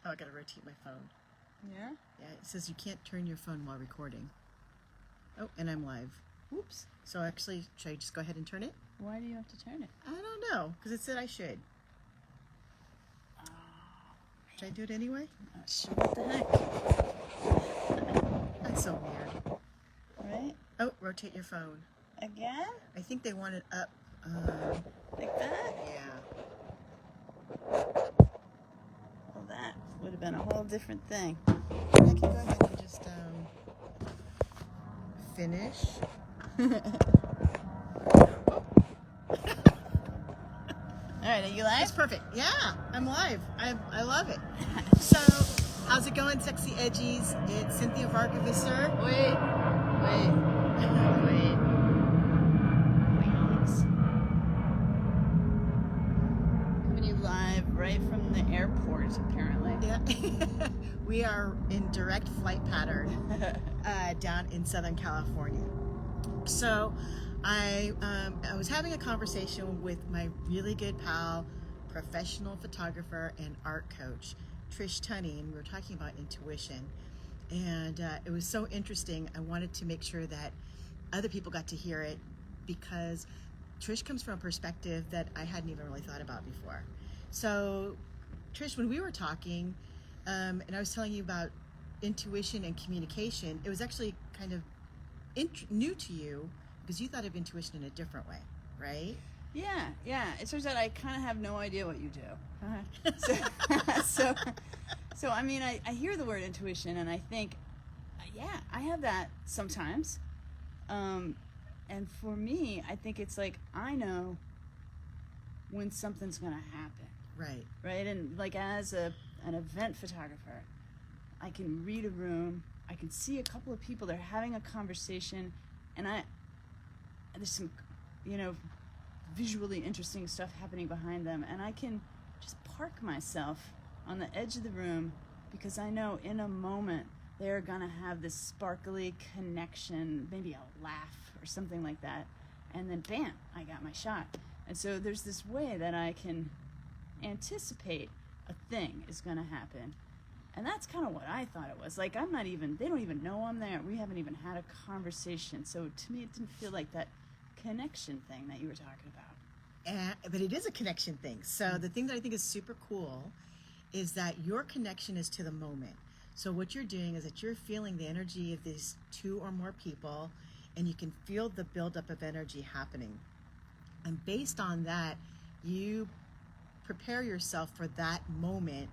Oh, I gotta rotate my phone. Yeah? Yeah, it says you can't turn your phone while recording. Oh, and I'm live. Oops. So actually, should I just go ahead and turn it? Why do you have to turn it? I don't know, because it said I should. Should I do it anyway? Not sure what the heck. That's so weird. Right? Oh, rotate your phone. Again? I think they want it up. Like that? Yeah. Well, that would have been a whole different thing. I can go ahead and just finish. All right, are you That's live? perfect. Yeah, I'm live. I love it. So, how's it going, Sexy Edgies? It's Cynthia Vargavisser. Wait. Coming to you live right from the airport, apparently. Yeah. We are in direct flight pattern down in Southern California. So, I was having a conversation with my really good pal, professional photographer and art coach, Trish Tunney, and we were talking about intuition. And it was so interesting. I wanted to make sure that other people got to hear it because Trish comes from a perspective that I hadn't even really thought about before. So, Trish, when we were talking, and I was telling you about intuition and communication, it was actually kind of new to you because you thought of intuition in a different way, right? Yeah. It turns out I kind of have no idea what you do. So I mean, I hear the word intuition and I think, yeah, I have that sometimes. And for me, I think it's like I know when something's gonna happen, right? And like as an event photographer, I can read a room, I can see a couple of people, they're having a conversation, and there's some, visually interesting stuff happening behind them, and I can just park myself on the edge of the room because I know in a moment they're gonna have this sparkly connection, maybe a laugh or something like that, and then bam, I got my shot. And so there's this way that I can anticipate a thing is gonna happen. And that's kind of what I thought it was. Like, they don't even know I'm there. We haven't even had a conversation. So to me, it didn't feel like that connection thing that you were talking about. But it is a connection thing. So the thing that I think is super cool is that your connection is to the moment. So what you're doing is that you're feeling the energy of these two or more people, and you can feel the buildup of energy happening. And based on that, you prepare yourself for that moment,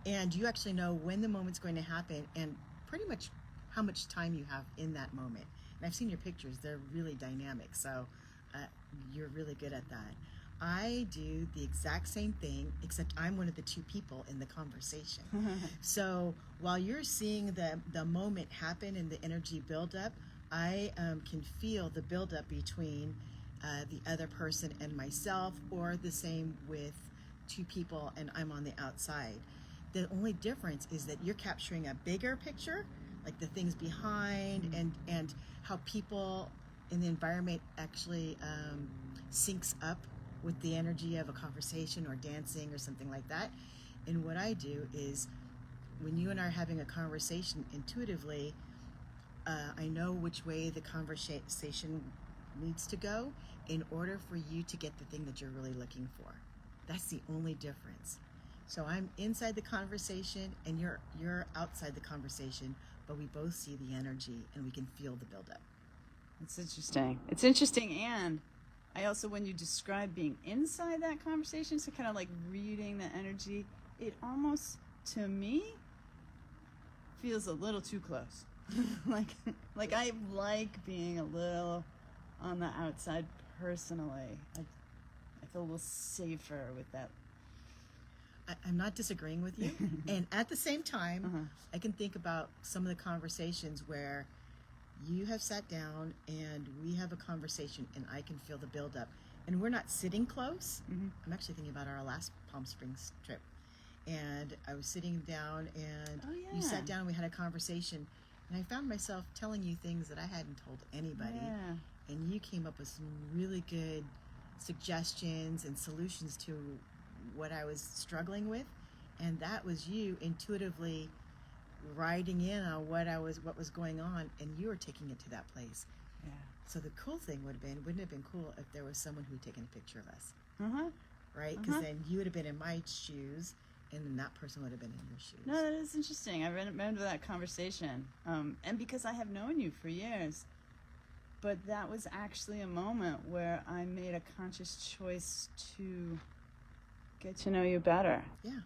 and you actually know when the moment's going to happen and pretty much how much time you have in that moment. And I've seen your pictures. They're really dynamic, so you're really good at that. I do the exact same thing, except I'm one of the two people in the conversation. So while you're seeing the moment happen and the energy build up, I can feel the build up between the other person and myself, or the same with two people and I'm on the outside. The only difference is that you're capturing a bigger picture, like the things behind and how people in the environment actually syncs up with the energy of a conversation or dancing or something like that. And what I do is when you and I are having a conversation intuitively, I know which way the conversation needs to go in order for you to get the thing that you're really looking for. That's the only difference. So I'm inside the conversation and you're outside the conversation, but we both see the energy and we can feel the buildup. It's interesting, and I also, when you describe being inside that conversation, so kind of like reading the energy, it almost, to me, feels a little too close. like I like being a little on the outside personally. I feel a little safer with that. I'm not disagreeing with you. And at the same time, I can think about some of the conversations where you have sat down and we have a conversation and I can feel the buildup. And we're not sitting close. I'm actually thinking about our last Palm Springs trip. And I was sitting down and you sat down and we had a conversation. And I found myself telling you things that I hadn't told anybody. Yeah. And you came up with some really good suggestions and solutions to what I was struggling with. And that was you intuitively riding in on what was going on, and you were taking it to that place. Yeah. So the cool thing wouldn't it have been cool if there was someone who'd taken a picture of us, Uh-huh. right? Because then you would have been in my shoes, and then that person would have been in your shoes. No, that is interesting. I remember that conversation. And because I have known you for years, but that was actually a moment where I made a conscious choice to get to know you better. Yeah.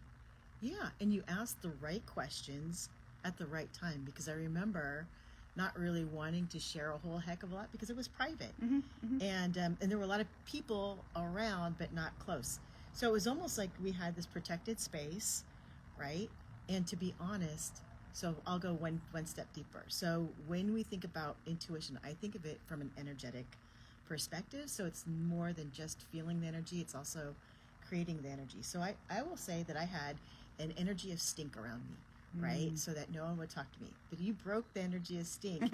Yeah. And you asked the right questions at the right time, because I remember not really wanting to share a whole heck of a lot because it was private. And there were a lot of people around, but not close. So it was almost like we had this protected space, right? And to be honest, so I'll go one step deeper. So when we think about intuition, I think of it from an energetic perspective. So it's more than just feeling the energy, it's also creating the energy. So I will say that I had an energy of stink around me, right? So that no one would talk to me. But you broke the energy of stink,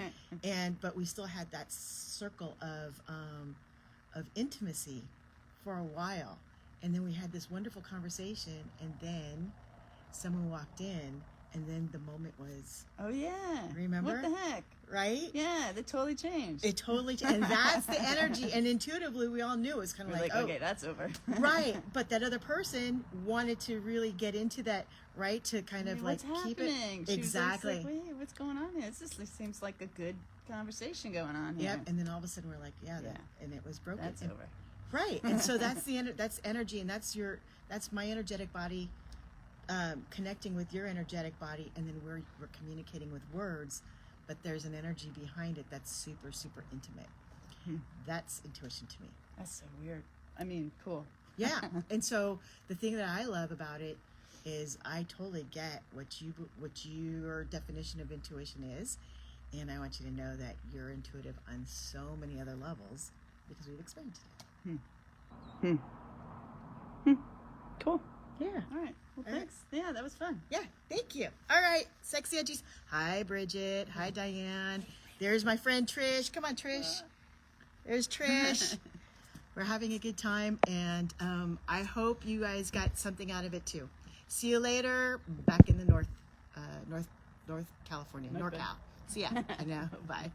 but we still had that circle of intimacy for a while. And then we had this wonderful conversation, and then someone walked in, and then the moment was, Oh, yeah. Remember? What the heck? right? Yeah, they totally changed. It totally, and that's the energy. And intuitively, we all knew it was kind of We're like, like, oh, okay, that's over. right. But that other person wanted to really get into that, right? To kind of like What's keep happening? it exactly. She was like, wait, what's going on here? This seems like a good conversation going on here. Yep. And then all of a sudden, we're like, yeah. And it was broken. That's And- over. Right. And so that's that's energy, and that's my energetic body connecting with your energetic body, and then we're communicating with words, but there's an energy behind it that's super, super intimate. That's intuition to me. That's so weird. I mean, cool. Yeah. And so the thing that I love about it is I totally get what your definition of intuition is, and I want you to know that you're intuitive on so many other levels because we've experienced it. Cool. Yeah. All right. Well, All right. thanks. Yeah, that was fun. Yeah, thank you. All right, sexy edgies. Hi, Bridget. Hi, Diane. There's my friend Trish. Come on, Trish. There's Trish. We're having a good time, and I hope you guys got something out of it too. See you later. Back in the North California, North Bay. NorCal. See ya. I know. Bye.